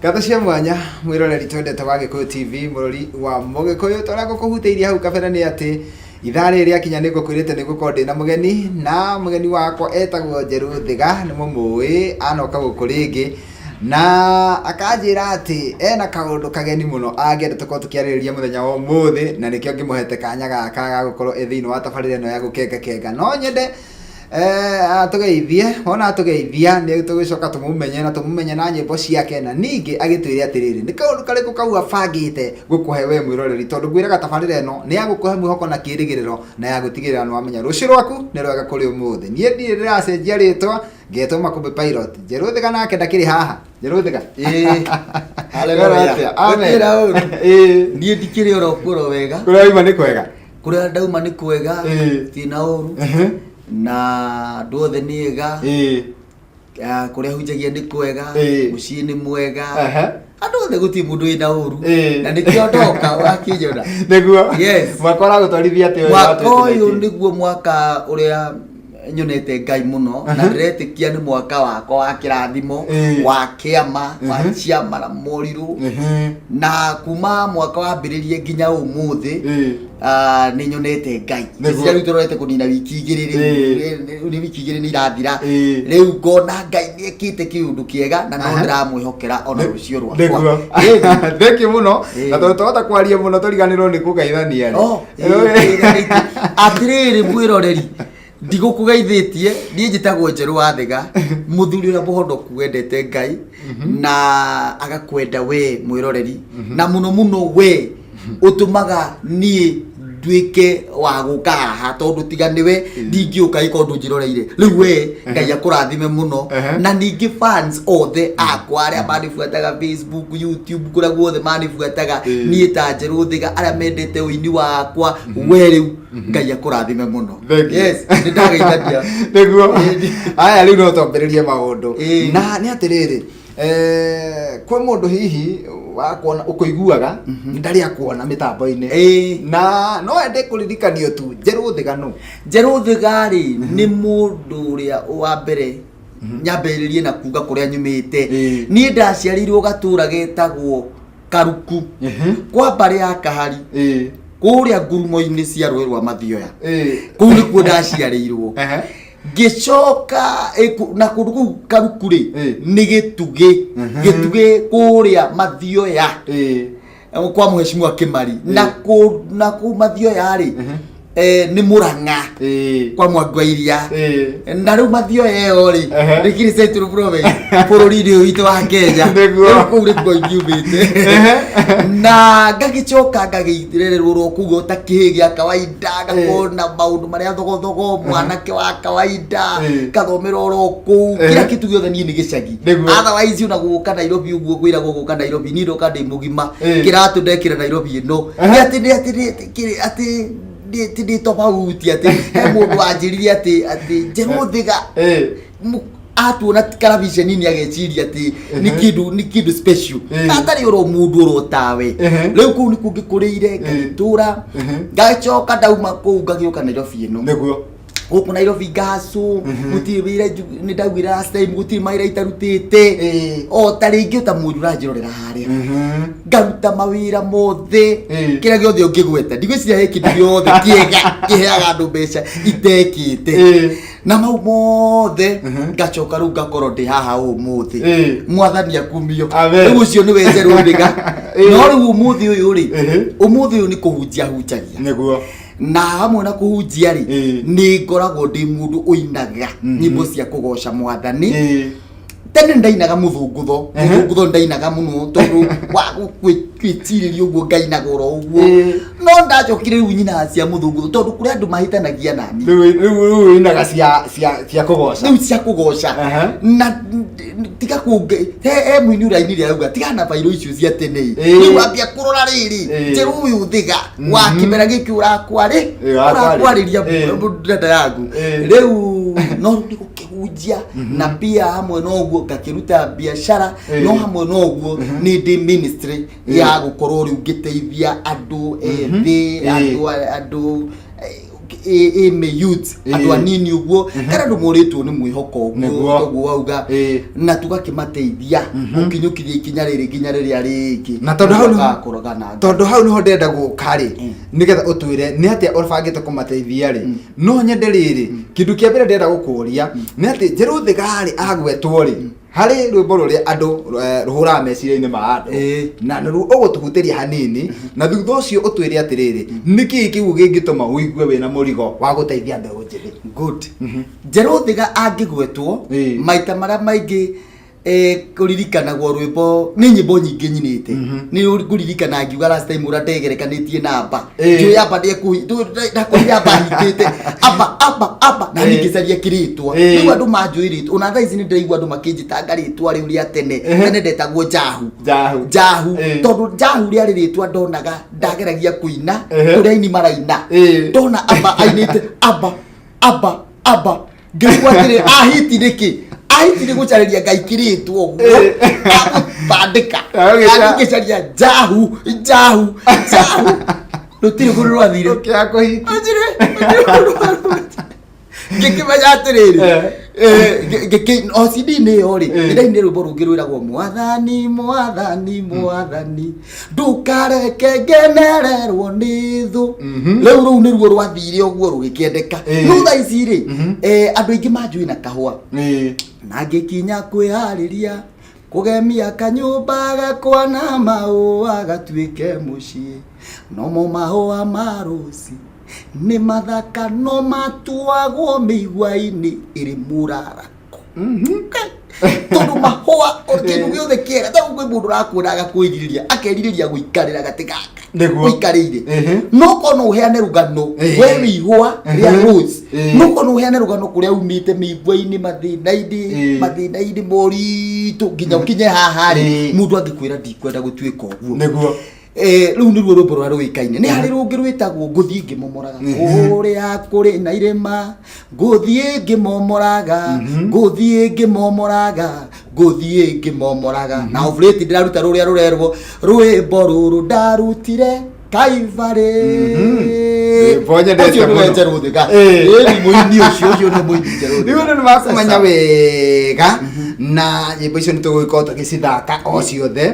Gatho cia mwanya mwiroreri twendete wa Gikuyu TV murori wa Mugikuyu tora gukuhuteirie hau kabera ni ati ithari ria kinya nigukwirite nigukorwo ndina mugeni na mugeni wakwa etagwo Njeru Thiga ni mumui anoka guku ringi na akanjira ati ena kaundu kageni muno angenda tukorwo tukiaririria muthenya wa umuthi na nikio ngimuhete kanya gaka ga gukorwo thiini wa tabarire no ya gukenga no nyende atugeithie ona atugeithia ni tugicoka tumumenye na nyimbo ciake na ningi agitwire atiriri ni kaundu kariku kau abangite gukuhe we mwiroreri tondu ngwiraga tabarire no ni agukuhe mwihoko na kirigiriro na ya gutigirira no amenya rucio rwaku ni rwega kuri umuthi nie ndire ndiracenjia ritwa ngetwo Makumbi Pilot Njeru Thiga nake ndakiri haha Njeru Thiga haleluya amen nie ndikiri orokuro wega kuria ni kwega kuria ndauma ni kwega tina uru na ndothe ni ega kuria hunjagia ni kwega mucii ni mwega andu othe guti mundu ina uru na nikio ndoka wakinyona niguo yes mwaka gutwarithia ati uyu niguo mwaka uria nyonete Ngai muno na ndiretikia ni mwaka wakwa wa kirathimo wa kiama wa ciama na moriru na kuma mwaka wa mbiririe nginya umuthi ni nyonete Ngai cia ritu rorete kunina wiki igiri ni irathira riu ngona Ngai ni ekite kiundu kiega na no ndiramwihokera ona rucio rwakwa thank you muno na tuhota kwaria muno turiganirwo ni kugaithania atiriri mwiroreri ndigukugeithitie nie njitagwo Njeru wa Thiga muthuri uria muhonoku wendete Ngai na agakwenda we mwiroreri na muno we utumaga nie nduike wa guka haha tondu tiga niwe ndingiuka ikondu njiroreire riu we Ngai akurathime muno na ningi fans othe akwa aria manifuataga Facebook YouTube kuria guothe manifuataga nie ta Njeru Thiga aria mendete uini wakwa we riu Ngai akurathime muno yes ndagaithagia niguo aya riu no twambiririe maundu na ni atiriri kwa mundu hihi wakuona ukuiguaga ndari akuona mitambo-ini na no ende kuririkanio tu Njeru Thiga no Njeru Thiga ri ni mundu uria wa mbere nyambiririe na kuga kuria nyumite ni ndaciarirwo gatura getagwo Karuku kwa mbari ya Kahari kuria ngurumo-ini cia rũĩ rwa Mathioya kuu nikuo ndaciarĩirwo gicoka na kundu Karuku ri ni gituge kuria Mathioya kwa muheshimiwa Kimari na ku Mathioya ri ni Murang'a kwa Mwangwairia na riu Mathioya yo ri rikiri Central Province bururi-ini witu wa Kenya kuu nikuo ingiumite na ngagicoka ngagithirererwo kuga utakihi gia kawaida ngakona maundu maria thogothogo mwanake wa kawaida ngathomera oro kuu kila kitu giothe nie ni gicagi otherwise una guka Nairobi uguo gwira guka Nairobi ni ndoka ndi mugima kiratu ndekira Nairobi ino ati ndi tofauti ati mundu anjiririe ati Njeru Thiga atuona television ni ageciria ati ni kindu special atari uro mundu urotawe riu kuu ni kungikuriire ngagitura ngacoka ndauma kuu ngagioka Nairobi ino niguo guku Nairobi ngacu gutiri wira ni ndagwira last time gutiri mawira itarutite o taringi uta mundu ranjirorera haria ngaruta mawira mothe kira giothe ungigweta ndigwiciria he kindu giothe kiega kiheaga andu mbeca itekite na mau mothe ngacoka riu ngakorwo ndi haha umuthi mwathani akumio riu ucio ni we Njeru Thiga no riu umuthi uyu ni kuhunjia hunjagia niguo na hamwe na kuhunjia ri ni ngoragwo ndi mundu uinaga nyimbo cia kugoca mwathani tene ndainaga muthungutho ndainaga muno tondu wa gwitiriria uguo ngainagora uguo no ndacokire riu nyina cia muthungutho tondu kuria andu mahitanagia nani riu inaga cia kugoca riu cia kugoca na tiga kunge he mwini uraini ria uga tiga na bairo icio cia tene riu ambia kurora riri Njeru uyu Thiga wa kimera giki urakwariria ndada yangu riu no ndi gukihunjia na pia hamwe no uguo ngakiruta biashara no hamwe no uguo ni ndi ministry ya gukorwo riu ngiteithia andu ethi andu me youth andu anini uguo kana ndumuritwo ni mwihoko uguo toguo wauga na tugakimateithia gukinyukithia ikinya riri nginya riria ringi na tondu hau niho ndenda gukari nigetha utwire ni atia urabangite kumateithia ri no nyende riri kindu kia mbere ndenda gukuria ni ati Njeru Thigari agwetwo ri hari rwimbo ruria andu ruhura meciria-ini ma andu na niru ugutuhuteria hanini na thutha ucio utwire atiriri niki kiu gingituma wigue wina murigo wa guteithia mbeu njithi good Njeru Thigari angigwetwo maita maria maingi kuririkanaguo rwimbo ni nyimbo nyingi nyinite ni kuririkana ngiuga last time ura ndegerekanitie namba ndio yaba ndekuhi ndakuria bahitite aba na ningicaria kiritwa ni andu manjuiritwo ona thaa ici ni ndiraigua andu makinjitanga ritwa riu ria tene ndetagwo Njahu tondu Njahu ria ritwa ndonaga ndageragia kuina kuria ini maraina ndona aba ainite aba ngigwa tiri ahiti niki ahiti ni gucariria Ngai kiritwo uguo bandika agicaria Njahu rutiri kuru rwathire ukiako hiti ngikimenya atiriri OCD-inĩ ĩyo rĩ ndĩrainĩ rwĩmbo rũngĩ rwĩragwo mwathani ndukareke ngenererwo nĩ thũ rĩu rũu nĩruo rwathire ũguo rũgĩkĩendeka no thaa ici rĩ andũ aingĩ manjũĩ na kahũa na ngĩkinya kwĩharĩria kugemia kanyũmba gakwa na mahũa gatuĩke mũciĩ nomo mahũa ma rũci ni mathaka no matuagwo mĩigua-inĩ ĩrĩ mũrarako tondu mahũa kindu giothe kiega ta kwĩ mũndũ ũrakũraga kwĩgirĩria akerirĩria gũikarĩra gatĩ gaka gũikarĩire no kono ũheane rũgano we wĩihũa rĩa rose no kono ũheane rũgano kũrĩa umĩte mĩigua-inĩ mathĩna-inĩ moritũ nginya ũkinye haha rĩ mũndũ angĩkwĩra ndikwenda gũtuĩka ũguo nĩguo riu nĩruo rwĩmbo rũrĩa rũĩkaine nĩ harĩ rũngĩ rwĩtagwo ngũthiĩ ngĩmomoraga kũrĩa kũrĩ na irĩma ngũthiĩ ngĩmomoraga na obrĩti ndĩraruta rũrĩa rũrerwo rwĩmbo rũrũ ndarutire Kaivarĩ Njeru Thigari mũini ũcio nĩ mũini Njeru Thigari rĩu nĩ makumenya wega na nyĩmbo icio nĩ tũgũgĩkorwo tũgĩcithaka o ciothe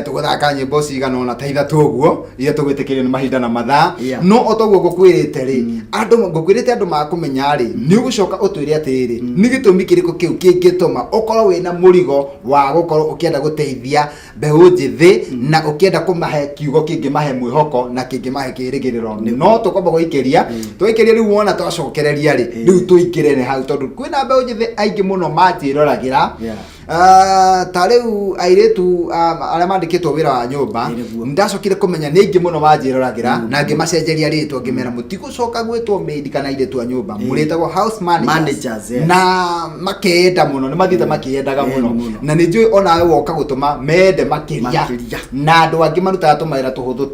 tũgũthaka nyĩmbo cigana ona ta ithatũ ũguo iria tũgwĩtĩkĩrio nĩ mahinda na mathaa no o toguo ngũkwĩrĩte rĩ ngũkwĩrĩte andũ makũmenya rĩ nĩ ũgũcoka ũtwĩre atĩrĩrĩ nĩ gĩtũmi kĩrĩkũ kĩu kĩngĩtũma ũkorwo wĩna mũrigo wa gũkorwo ũkĩenda gũteithia mbeũ njĩthĩ na ũkĩenda kũmahe kiugo kĩngĩmahe mwĩhoko na kĩngĩmahe kĩĩrĩgĩrĩro no tũkwamba gũikĩria rĩu wona twacokereria rĩ rĩu tũingĩre hau tondũ kwĩna mbeũ njĩthĩ aingĩ mũno manjĩroragĩra ta rĩu airĩtu arĩa mandĩkĩtwo wĩra wa nyũmba ndacokire kũmenya nĩ aingĩ mũno manjĩroragĩra na ngĩmacenjeria rĩtwa ngĩmera mũtigũcoka gwĩtwo maid kana airĩtu a nyũmba mũrĩtagwo house managers na makenda mũno nĩ mathiĩte makĩendaga mũno na nĩ njũĩ onawe woka gũtũma mende makĩria na andũ angĩ marutaga tũmawĩra tũhũthũ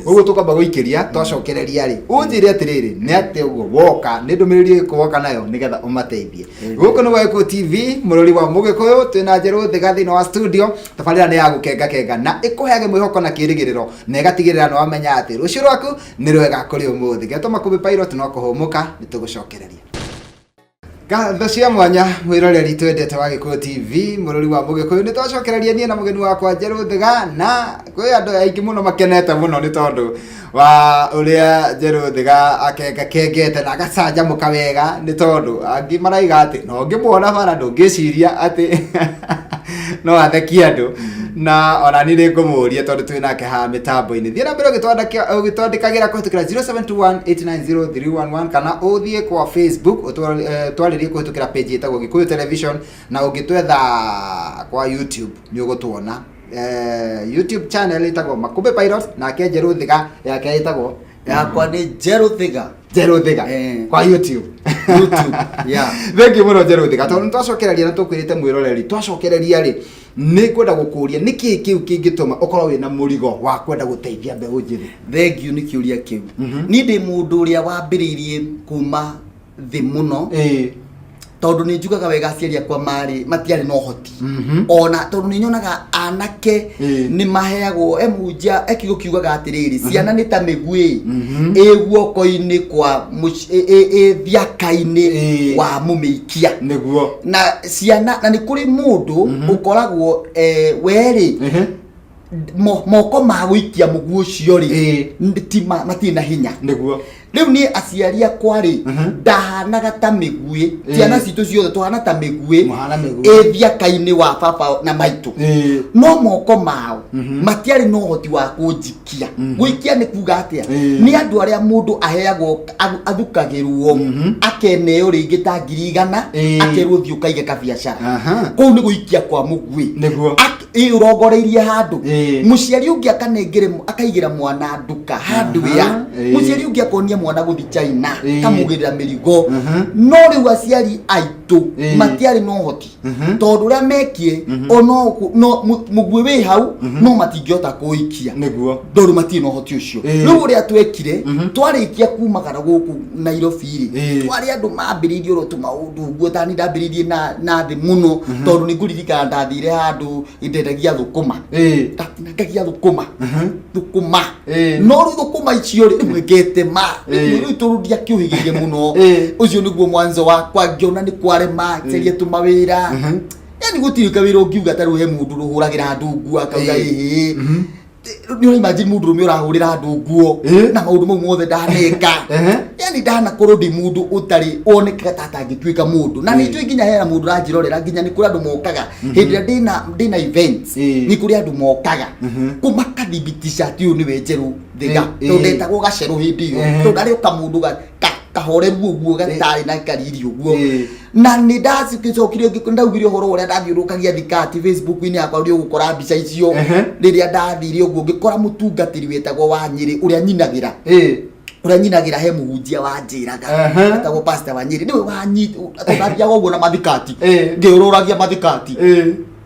ũguo tũkwamba gũikĩria twacokereria rĩ ũnjĩre atĩrĩrĩ nĩ atĩ ũguo woka nĩ ndũmĩrĩri ĩrĩkũ woka nayo nĩgetha ũmateithie gũkũ nĩ Gwa TV mũrori wa Mũgĩkũyũ twina Njeru Thigari thĩinĩ wa studio tabarĩra nĩ ya gũkenga na ĩkũheage mwĩhoko na kĩĩrĩgĩrĩro na ĩgatigĩrĩra nĩ wamenya atĩ rũciũ rwaku nĩ rwega kũrĩ ũmũthĩ getũma kũbĩ pilot no kũhũmũka nĩ tũgũcokereria ngatho cia mwanya mwĩroreri twendete wa Gĩkũyũ TV mũrori wa Mũgĩkũyũ nĩ twacokereria niĩ na mũgeni wakwa Njeru Thigari na kwĩ andũ aingĩ mũno makenete mũno nĩ tondũ wa ũrĩa Njeru Thigari akengete na agacanjamũka wega nĩ tondũ angĩ maraiga atĩ no ngĩmuona bara ndũngĩciria atĩ no athekie andũ na ona nĩ ngũmũria tondũ twĩ nake haha mĩtambo-inĩ thiĩ na mbere ũgĩtwandĩkagĩra kũhĩtũkĩra 0721890311 kana ũthiĩ kwa Facebook twarĩrie kũhĩtũkĩra page ĩtagwo Gĩkũyũ Television na ũngĩtwetha kwa YouTube nĩ ũgũtuona YouTube channel ĩtagwo Makũmbĩ Pilot nake Njeru Thigari yake ĩtagwo yakwa nĩ Njeru Thigari kwa YouTube thank you mũno Njeru Thigari tondũ twacokereria na tũkwĩrĩte mwĩroreri twacokereria rĩ nĩ kwenda gũkũria nĩkĩ kĩu kĩngĩtũma ũkorwo wĩna mũrigo wa kwenda gũteithia mbeũ njĩthĩ thank you nĩ kĩũria kĩu niĩ ndĩ mũndũ ũrĩa wambĩrĩirie kuma thĩ mũno tondu ni njugaga wega aciari akwa matiari no hoti ona tondu ni nyonaga anake ni maheagwo emunjia ekigukiugaga atiriri ciana ni ta migwi guoko-ini kwa thiaka-ini wa mumikia niguo na ciana na ni kuri mundu ukoragwo weri moko ma gwikia mugu ucio ri matina hinya niguo riu ni aciari akwa ri ndahanaga ta migwi ciana citu ciothe tuhana ta migwi thiaka-ini wa baba na maitu no moko mao matiari no hoti wa kunjikia gwikia ni kuga atia ni andu aria mundu aheagwo athukagirwo akeneo ringi ta 100 akerwo thio kaige ka biashara kou ni gwikia kwa mugwi niguo urongoreirie handu muciari ungi akaigira mwana nduka handu ya muciari ungi akonia mwana guthi China kamugirira mirigo no riu aciari aitu matiari no hoti tondu ria mekie ono mugwi wi hau no matingiota kuikia niguo ndoru mati no hoti ucio riu ria twekire twarikia kumagara guku Nairobi ri twari andu mambiririe urotu maundu guo tani ndambiririe na thi muno tondu ni nguririka ndathire handu indendagia thukuma ndatinangagia thukuma no riu thukuma icio ri mwekete ma riu turudia kiuhigirie muno ucio niguo mwanzo wakwa ngiona ni kwarema ceria tumawira yani gutirika wira ungiuga ta riu he mundu ruhuragira andu nguo akauga ni imagine mundu rume urahurira andu nguo na maundu mau mothe ndaneka yani ndana korwo ndi mundu utari oneka tata ngituika mundu na ni twi nginya hera mundu ranjirorera nginya ni kuri andu mokaga hindi ndina events ni kuri andu mokaga kumaka dibitisha ti uni we njeru thiga tondeta go gaceru hindi yo tondari ukamundu kahoreru uguo gatari na kariri uguo na ni ndacikicokire ngikundaugirio horo uria ndathiurukagia thikati Facebook-ini yakwa uri gukora mbica icio riria ndathire uguo ngikora mutungatiri wetagwo wa Nyeri uria nyinagira he muhunjia wa njiraga atagwo pastor wa Nyeri niwe wanyita athathia uguo na mathikati ngiururagia mathikati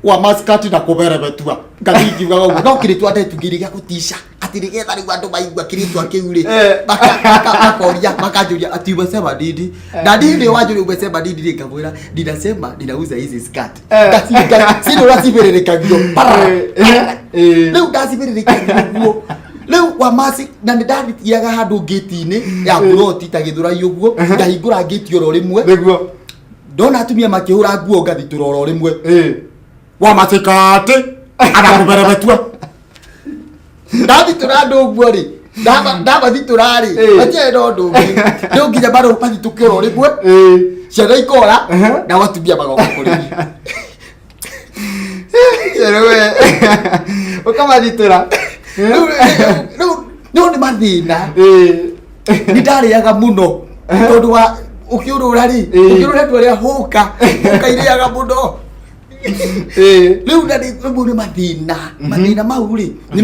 wa maskati na kuberebetua ngathikiuga uguo no kiritu atetugiri gya gutisha atirigetha riu andu maigua kiritu akiuri bakakoria bakajuria ati umesema didi na didi wajuri umesema didi ngabwira ninasema ninauza hizi skirt sino rasiberereka gyo leo ndasiberereka gyo leo wa masi na ndanditiaga handu gate-ini ya buroti ta githura yuguo ngahingura gate oro rimwe niguo ndona atumia makihura nguo ngathi turoro rimwe wa matikati ana kuberebetua ndathi turando nguo ri ndaba thiturari atie ndo ndungi ndio nginya bado pathi tukiro rimwe ciana ikora na watumia magoka kuri yerewe ukama thitura no ni mathina ni ndariaga muno tondu wa ukiurura ri ukiurura twaria huka ukairiaga muno riu ni mathina mau ri ni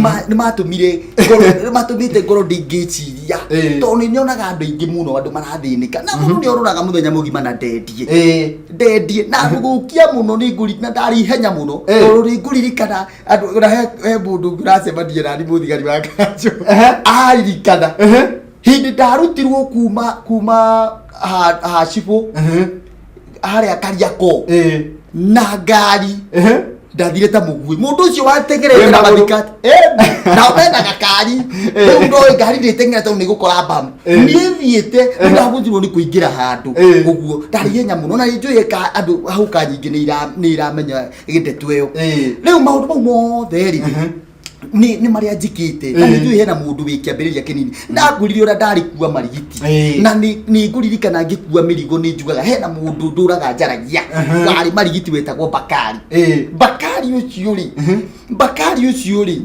matumite ngoro ndingiciria tondu ni nyonaga andu aingi muno andu marathinika na mundu ni oruraga muthenya mugima na ndendie na gukia muno ni nguri na ndari henya muno tondu ni nguririkana andu he mundu nguracemania nani muthigari wa kanjo aririkana hindi ndarutirwo kuma Hashibo haria Kariako na ngari ndathire ta mugui mundu ucio watengerete na mathikati na wenda gakari ndo ngari nditengera tondu ni gukora bam ni thiete ndabunjirwo ni kuingira handu uguo ndari henya muno na njui ka andu hau ka nyingi ni iramenya gitetu iyo riu maundu mau mothe ri ni maria njikite na njui hena mundu wikiambiriria kinini ndaguririe ura ndari kuwa marigiti na ni nguririkana ngikua mirigo ni njugaga hena mundu nduraga njaragia wari marigiti wetagwo Bakari ucio ri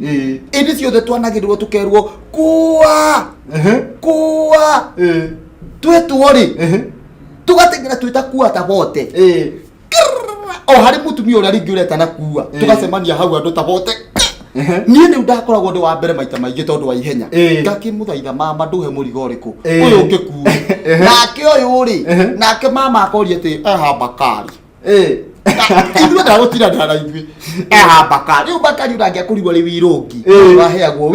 indi ciothe twanagirwo tukerwo kuwa twetwo ri tugatengera twita kuwa ta bote o hari mutumia uria ringi ureta na kuwa tugacemania hau andu ta bote ni ndakoragwo ndi wa mbere maita maingi tondu wa ihenya ngakimuthaitha mama nduhe murigo riku uyu ngikuwa nake uyu ri nake mama akoria ati aha Bakari Ithuĩ ndagũtira ndara ithuĩ Bakari rĩu Bakari ũrangĩa kũrigwo rĩ wirũngi waheagwo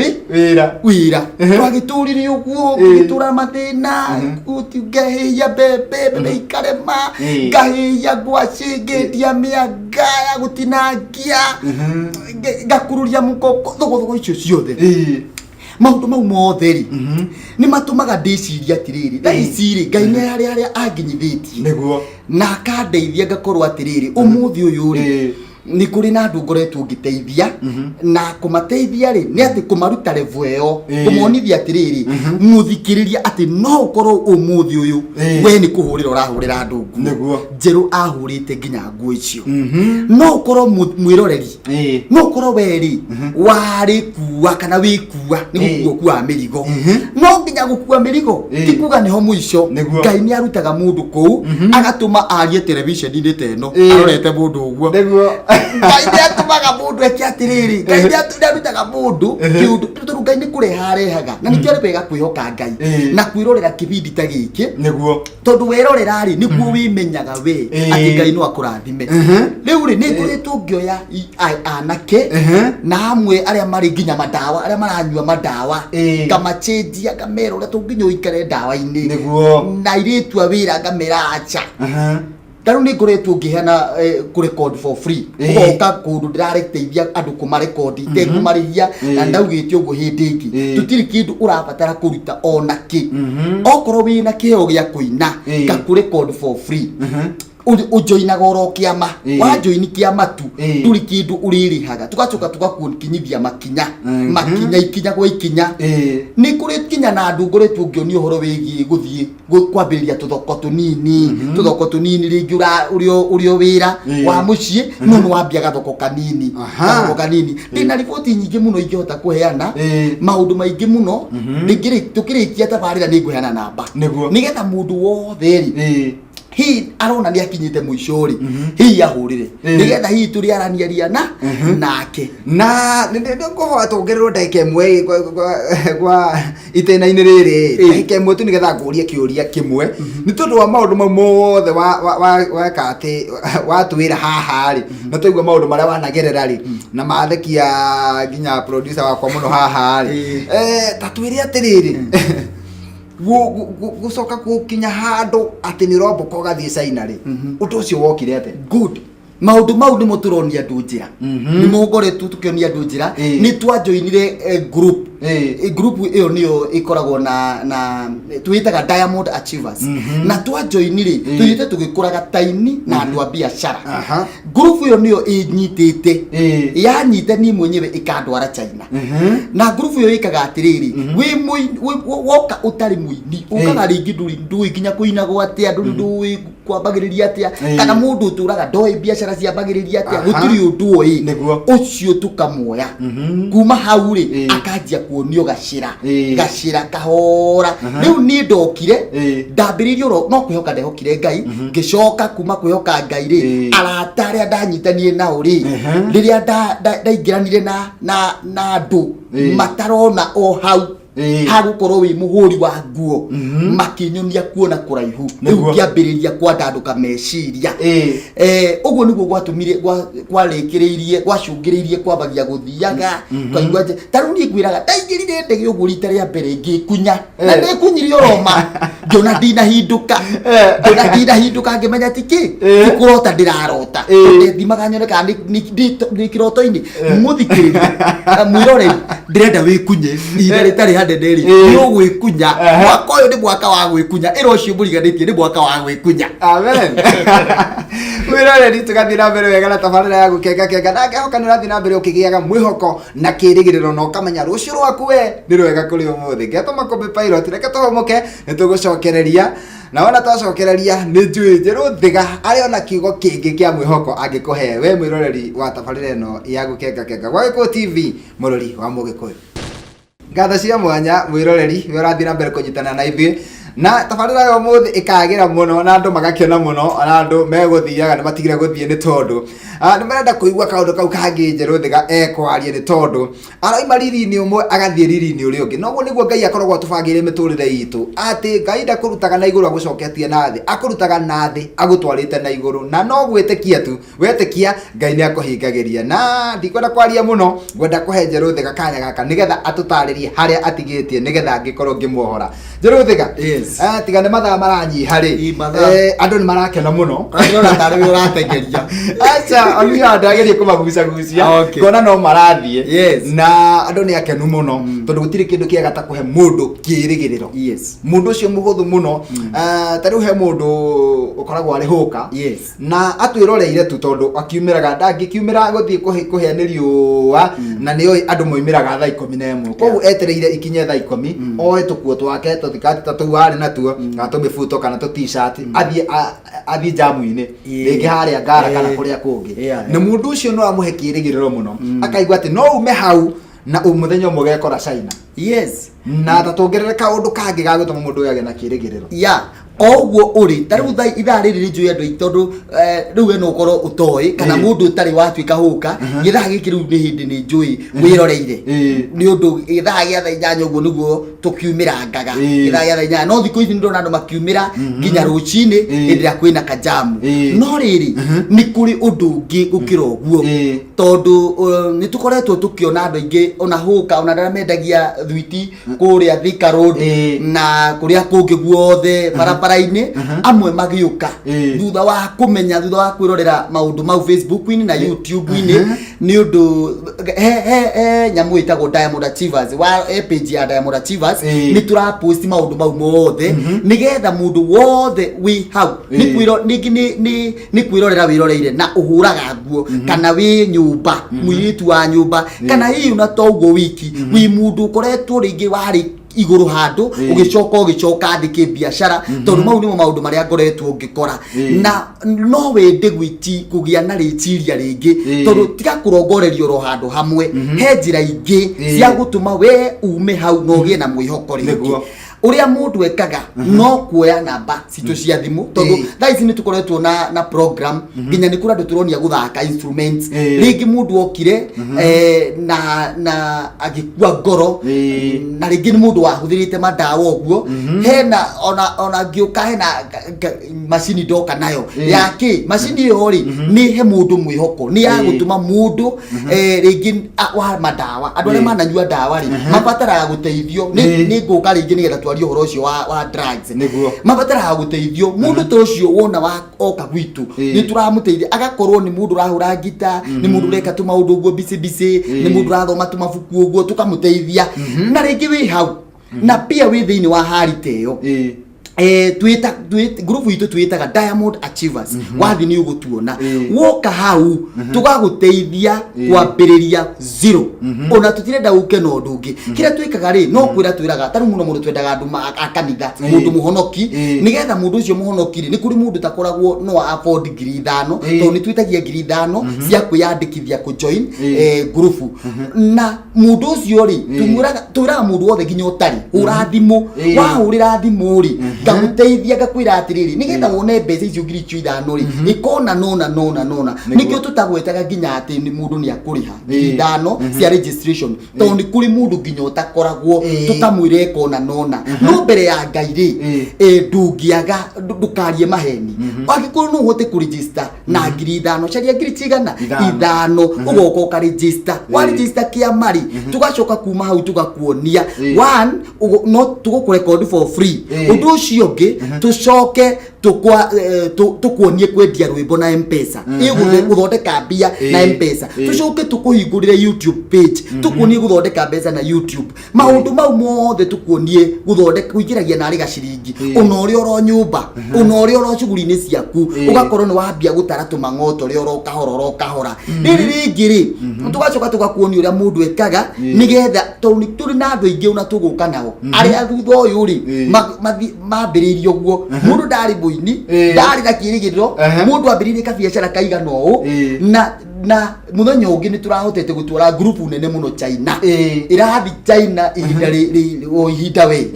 wĩra twagĩtũrire ũguo ngĩtũra mathĩna ngahĩhia mbembe ikarema ngahĩhia ngwacĩ ngĩendia mĩanga ya gũtinangia ngakururia mũkoko thogothogo icio ciothe maũndũ mau mothe rĩ nĩ matũmaga ndĩciria atĩrĩrĩ thaa ici rĩ Ngai nĩ harĩa anginyithĩtie nĩguo na akandeithia ngakorwo atĩrĩrĩ ũmũthĩ ũyũ rĩ nĩ kũrĩ na andũ ngoretwo ngĩteithia na kũmateithia rĩ nĩ atĩ kũmaruta level ĩyo kũmonithia atĩrĩrĩ mũthikĩrĩria atĩ no ũkorwo ũmũthĩ ũyũ we nĩ kũhũrĩra ũrahũrĩra andũ nguo Njerũ ahũrĩte nginya nguo icio no ũkorwo mwĩroreri no ũkorwo we rĩ warĩ kuua kana wĩ kuua nĩ gũkua mĩrigo no nginya gũkua mĩrigo ti kuga nĩho mũico Ngai nĩ arutaga mũndũ kũu agatũma arie television-inĩ teno arorete mũndũ ũguo Ngai nĩ atũmaga mũndũ eke atĩrĩrĩ Ngai nĩ arutaga mũndũ kĩũndũ tondũ Ngai nĩ kũreha arehaga na nĩkĩo wega kwĩhoka Ngai na kwĩrorera kĩbindi ta gĩkĩ nĩguo tondũ werorera rĩ nĩguo wĩmenyaga we atĩ Ngai no akũrathime rĩu rĩ nĩ ngoretwo ngĩoya anake na amwe arĩa marĩ nginya mandawa arĩa maranyua mandawa ngamacenjia ngamerora to nginya ũikare ndawa-inĩ na irĩtu a wĩra ngamera acha Taru nĩ ngoretwo ngĩheana kũrecord for free ũgoka kũndũ ndĩrareteithia andũ kũmarekondi tekũmarĩhia na ndaugĩte ũguo hĩndĩ ĩngĩ tũtirĩ kĩndũ ũrabatara kũruta ona kĩ okorwo wĩna kĩheo gĩa kũina ngakũrecord for free ujoinaga oro kiama wajoini kiama tu turi kindu uririhaga tugacoka tugakukinyithia makinya ikinya gwa ikinya ni kuri kinya na andu ngoretwo ngionio horo wigi guthie kwambiriria tuthoko tunini ringi urio wira wa mucii no wambia gathoko kanini ndina riboti nyingi muno ingihota kuheana maundu maingi muno tukirikia tabarira ni nguheana namba nigetha mundu wothe ri hi arona ni akinyite muicori hi ahurire nigetha hi turi araniaria nake na ngoho tongererwo ndake imwe kwa itena-inĩ rĩrĩ ndake imwe tu nigetha ngurie kiuria kimwe ni tondu wa maundu mau mothe wa kate watwira haha ri na tuigua maundu maria wanagerera ri na mathekia nginya producer wakwa muno haha ri tatwire atiriri gucoka gukinya handu ati ni roboko gathie China ri undu ucio wokire ate good maundu mau ni muturonia andu njira ni mugoretwo tukionia andu njira ni twajoinire group group iyo niyo ikoragwo na tuitaga Diamond Achievers na twajoinire tuyite tugikuraga taini na andu a biashara group iyo niyo inyitite yanyite ni mwenyewe ikandwara China na group iyo ikaga atiriri wi woka utari muini ukaga ringi ndui kinya kuina gwate andu ndui kwambagiriria atia kana mundu turaga ndoi biashara ciambagiriria atia gutiri undu oi ucio tukamuoya kuma hau ri akanjia kuonio gacira kahora riu ni ndokire ndambiririo no kwihoka ndehokire Ngai ngicoka kuma kwihoka Ngai ri arata aria ndanyitanie nao ri riria ndaingiranire na andu matarona o hau hagukorwo wi muhuri wa nguo makinyonia kuona kuraihu riu ngiambiriria kwandanduka meciria uguo niguo gwatumire kwarekereirie gwacungiririe kwambagia guthiaga kwaigua taru ni ngwiraga ndaingirire ndege uguo rita ria mbere ngikunya na ni kunyirio Roma ngona ndinahinduka ngimenya tiki kurota ndirarota thimaga nyone kana ni kiroto-ini muthikiriria mwirore ndirenda wikunye ira ritari nderi ni ugwikunya mwaka uyu ni mwaka wa gwikunya iro cio muriganitie ni mwaka wa gwikunya amen wira ni tugathii na mbere wega na tabarira ya gukenga na ngehoka ni urathii na mbere ukigiaga mwihoko na kirigiriro no kamenya rucio rwaku we ni rwega kuri umuthi ngetuma kombe pilot reke tuhomoke ni tugucokereria na ona twacokereria ni njui njeru thiga ario na kiugo kingi kia mwihoko angikuhe we mwiroreri wa tabarira ino ya gukenga gwa Gikuyu TV murori wa Mugikuyu. Ngatho cia mwanya mwiroreri we urathii na mbere kunyitana na ithuĩ na tabarira yo muthi ikagira muno na andu magakena muno na andu meguthiaga na matigire guthie ni tondu ni marenda kuigua kaundu kau kangi njeru thiga ekwarie ni tondu araima riri-ini umwe agathie riri-ini uri ungi noguo niguo Ngai akoragwo atubangire miturire itu ati Ngai ndakurutaga na iguru agucoketie na thi akurutaga na thi agutwarite na iguru na no gwitikia tu wetikia Ngai ni akuhingagiria na ndikwenda kwaria muno ngwenda kuhe njeru thiga kanya gaka nigetha atutaririe haria atigitie nigetha ngikorwo ngimuohora njeru thiga tiga ni mathaa maranyiha ri andu ni marakena muno ndona tari uratengeria acha amia ndagerie kumaguca gucia kona no marathie na andu ni akenu muno tondu gutiri kindu kiega ta kuhe mundu kirigiriro mundu ucio muhuthu muno tari uhe mundu ukoragwo ari huka na atwiroreire tu tondu akiumiraga ndangikiumira guthie kuhea riua na ni andu moimiraga thaa 11 koguo etereire ikinye thaa 10 oe tukuo twake tuthikati tatu ari natuo na tumibuto kana tu t-shirt athie jamu-ini ringi haria ngara kana kuria kungi ni mundu ucio no amuhe kirigiriro muno akaigua ati no ume hau na umuthenya umwe gekora China na tatongerere kaundu kangi ga gutuma mundu uyu agena kirigiriro oguo uri tariu ithaa riri njui andu itondu riu eno ukorwo utoi kana mundu utari watuika huka githaa giki riu ni hindi ni njui wiroreire ni undu githaa gia thaa 8 uguo niguo tukiumirangaga githaa gia thaa 8 no thiku ici ndona andu makiumira nginya rucini hindi ya kwina kajamu no riri ni kuri undu ungi gukira uguo tondu ni tukoretwo tukiona andu ingi ona huka ona ndara mendagia thwiti kuria Thika Road na kuria kungi guothe bara-ini amwe magiuka thutha wa kumenya thutha wa kwirorera maundu mau Facebook-ini na YouTube-ini ni undu nyamu itagwo Diamond Achievers wa page ya Diamond Achievers ni tura post maundu mau mothe nigetha mundu wothe wi hau ni kwirorera wiroreire na uhuraga nguo kana wi nyumba muiritu wa nyumba kana hii unatoguo wiki wi mundu koretwo ringi wari iguru handu ugicoka andike biashara tondu mau nimo maundu maria ngoretwo ngikora na no wende gwiti kugia na riciria ringi tondu tiga kurongorerio ro handu hamwe he njira ingi cia gutuma we ume hau no gie na mwihoko ringi uria mundu ekaga no kuoya namba citu cia thimu tondu thaici ni tukoretwo na program nginya ni kura turonia guthaka instruments ringi mundu okire na agikua ngoro na ringi ni mundu wahuthirite madawa oguo hena ona ngiuka hena machine ndoka nayo yaki machine iyo ri ni he mundu mwihoko ni ya gutuma mundu ringi wa madawa andu aria mananyua dawa ri mabatara guteithio ni nguka ringi nigetha twario horo ucio wa drugs mabatara guteithio mundu to ucio wona wa oka gwitu ni turamuteithia agakorwo ni mundu rahura gita ni mundu reka tu maundu uguo bisi ni mundu rathoma tu mabuku uguo tukamuteithia na ringi wi hau na pia wi thiini wa harite yo twita group itu twitaga Diamond Achievers wathi ni ugutuona woka hau tugaguteithia kwambiriria zero ona tutirenda uke no ndungi kira twikaga ri no kwira twiraga tari muno mundu twendaga andu akanitha mundu muhonoki nigetha mundu ucio muhonokiri ni kuri mundu takoragwo no afford ngiri 5 to ni twitagia ngiri 5 cia kwiyandikithia ku join group na mundu ucio ri tumuraga mundu wothe nginya utari urathimu wahurira thimu ri ngamuteithia ngakwira atiriri nigetha wone mbeca icio ngiri 5 ri ikona nona nikio tutagwetaga nginya ati ni mundu ni akuriha 5 cia registration to ni kuri mundu nginya utakoragwo tutamwire ikona nona no mbere ya Ngai ri ndungiaga ndukarie maheni agikuru no hote ku register na ngiri 5 caria ngiri cigana 5 ugoka uka register wa register kia mari tugacoka kuma hau tugakuonia one no tugukurecord for free undu ucio ngi tucoke tukuonie kwendia rwimbo na M-Pesa guthondeka mbia na M-Pesa tucoke tukuhingurire YouTube page tukuonie guthondeka mbeca na YouTube maundu mau mothe tukuonie guthondeka kuingiragia na riga ciringi ona uri oro nyumba ona uri oro cuguri-ini ciaku ugakorwo ni wambia gutara tumangoto ri oro kahora riri ringiri tugacoka tugakuonia uria mundu ekaga nigetha turi na andu ingi una tuguka nao aria thutha uyu ri wambiriirio guo mundu ndari muini ndari na kirigiriro mundu ambiriirie kabiacara kaigana uu na muthenya ungi ni turahotete gutwara group nene muno China irathi China ihinda we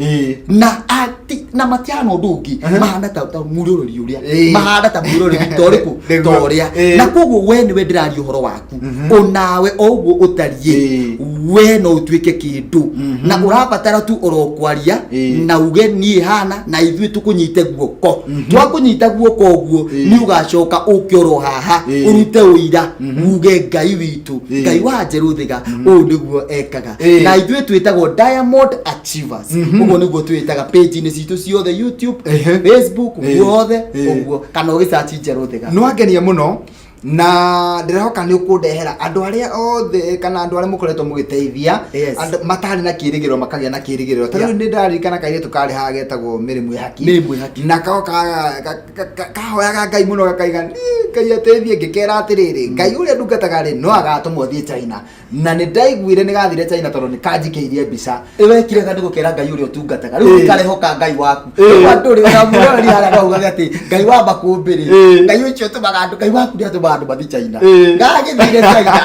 na matiano ndungi mahana ta murorori uria mahana ta murorori toriku toria na koguo we ni we ndirario horo waku onawe oguo utarie we no utwike kindu na urabatara tu urokwaria na uge ni hana na ithui tukunyite guoko twakunyita guoko oguo ni ugacoka ukioro haha urute uira uge Ngai witu Ngai wa Njeruthiga u niguo ekaga na ithui twitagwo Diamond Achievers uguo niguo twitaga page ni citu ciothe YouTube Facebook guothe uguo kana ugisearch Njeruthiga no angenia muno na ndirahoka ni ukundehera andu aria othe kana andu aria mukoretwo mugiteithia andu matari na kirigiro makagia na kirigiro tano ni ndarikana kaire tukari hagetagwo mirimu haki na kahoyaga Ngai muno gakaiga Ngai ateithie ngikera atiriri Ngai uria ndungataga ri no agatumwo thie China na ni ndaiguire ni gathire China toro ni kanjikeirie mbica iwekire kandi gukera Ngai uria utungataga riu karehoka Ngai waku andu ri na murori hara gauga ati Ngai wa bakumbiri Ngai ucio tumaga andu Ngai waku ndia tumaga andu bathi China ngagithire China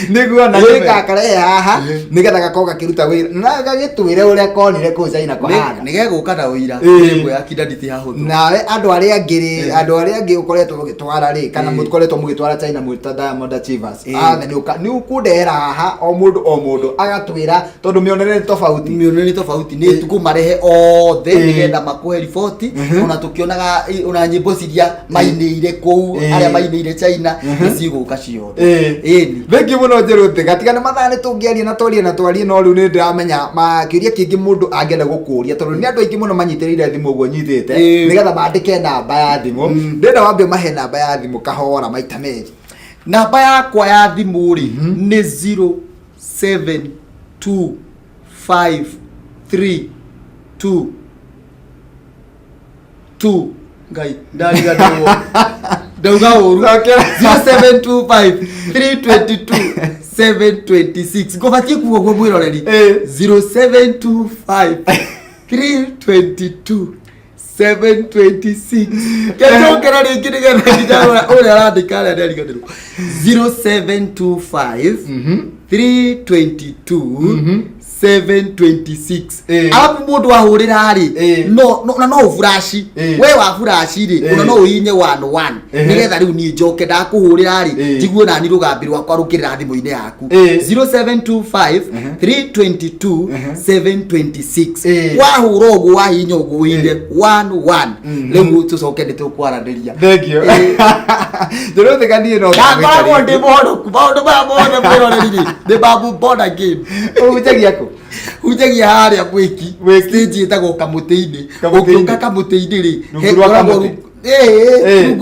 niguo na nikakare haha nigetha gakoga kiruta wira na gagitwire uria konire ku China kuhana nigeguka na uira nimwe akinda nditi hahuthu nawe andu aria angi ukoretwo gitwara ri kana mukoretwo mugitwara China mwita Diamond Achievers ni ukundehera haha o mundu agatwira tondu mionere ni tofauti ni tukumarehe othe nigetha makuhe report ona tukionaga ona nyimbo ciria mainire ku aria mainire China nicigoka ciothe thengi muno Njeruthiga tigana mathane tungiaria na twarie no riu ni ndiramenya makiuria kingi mundu angenda gukuria tondu ni andu aingi muno manyitiriire thimu uguo nyithite nigetha bandike namba ya thimu ndenda wambe mahe namba ya thimu kahora maita meri namba yakwa ya thimu ri ni 072532 Ngai ndariganirwo Dauga uru 0725322726 ngobati kuo gwo mwiroreri 0725322726 kero ringi nigetha nginya uri arandika aria ndariganirwo 0725322726 alafu mundu wahurira ri no flash we wa flash ri una no uhinye 11 nigetha riu ni njoke ndakuhurira ri njiguo nani rugambi rwakwa rukirira thimu-ini yaku 0725322726 wahura uguo wahinya uguo uhinye 11 riu tucoke nditukwaraniria thank you Njeruthiga ni no ngagoragwo ndi mohonoku maundu maya mothe mwiroreri ni babu born again ujagia ku ujagia haria mwiki stage itagwo kamuti-ini ukiuka kamuti-ini ri rungu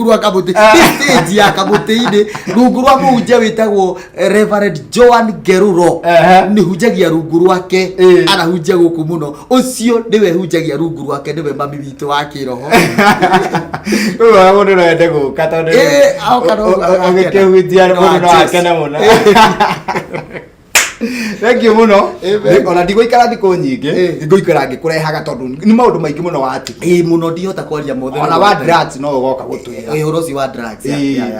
rwa kamuti stage ya kamuti-ini rungu rwa muhunjia witagwo Reverend Joan Geruro ni hunjagia rungu rwake arahunjia guku muno ucio niwe hunjagia rungu rwake niwe mami witu wa kiroho uwa mundu no ende guka tondu agikehunjia mundu no akena muno thank you muno ona ndigũikara thikũ nyingĩ ngũikara ngĩkũrehaga tondu ni maũndũ maingĩ muno wati muno ndihota kwaria mothe ona wa drugs no ũgoka gũtwĩra ũhoro ũcio wa drugs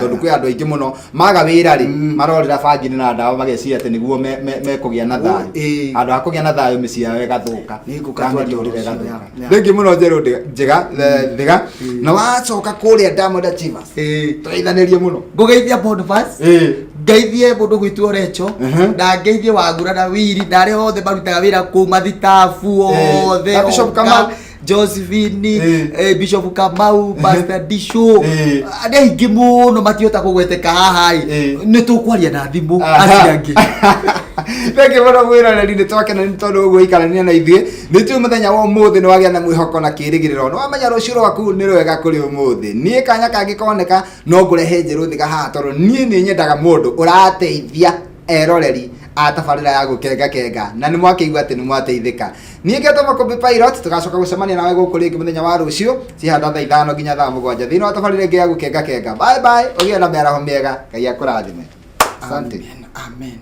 tondu kwĩ andũ aingĩ muno maga wĩra rĩ marorĩra bangi-inĩ na ndawa mageciria atĩ nĩguo mekũgĩa na thayũ andũ a kũgĩa na thayũ mĩciĩ yao ĩgathũka thank you muno Njeruthiga na wacoka kũrĩa Diamond Achievers tũgeithanĩrie muno ngũgeithia Boniface ngeithie mundu gwitwo Recho na ngeithie Wagura na Wiri na aria othe marutaga wira ku mathitabu othe Bishop Kamau Josephine Bishop Kamau Pastor Disho aria ingi muno matiota kugweteka haha ni tukwaria na thimu aciangi thank you muno mwiroreri ni twakena ni tondu uguo ikarania na ithuĩ ni tu muthenya wa umuthi ni wagĩa na mwĩhoko na kĩrĩgĩrĩro no wamenya rũciũ rwaku ni rwega kũrĩ umuthi niĩ kanya kangĩkoneka no ngũrehe Njeruthiga haha tondu niĩ nĩ nyendaga mũndũ ũrateithia eroreri a tabarĩra ya gũkenga na nĩ mwakĩigua atĩ nĩ mwateithĩka niĩ ngetwo Makumbi Pilot tugacoka gũcemania nawe gũkũ rĩngĩ mũthenya wa rũciũ cihanda thaa 5 nginya thaa 7 thĩinĩ wa tabarĩra ĩngĩ ya gũkenga bye bye ũgĩe na mĩaraho mĩega Ngai akũrathime asante amen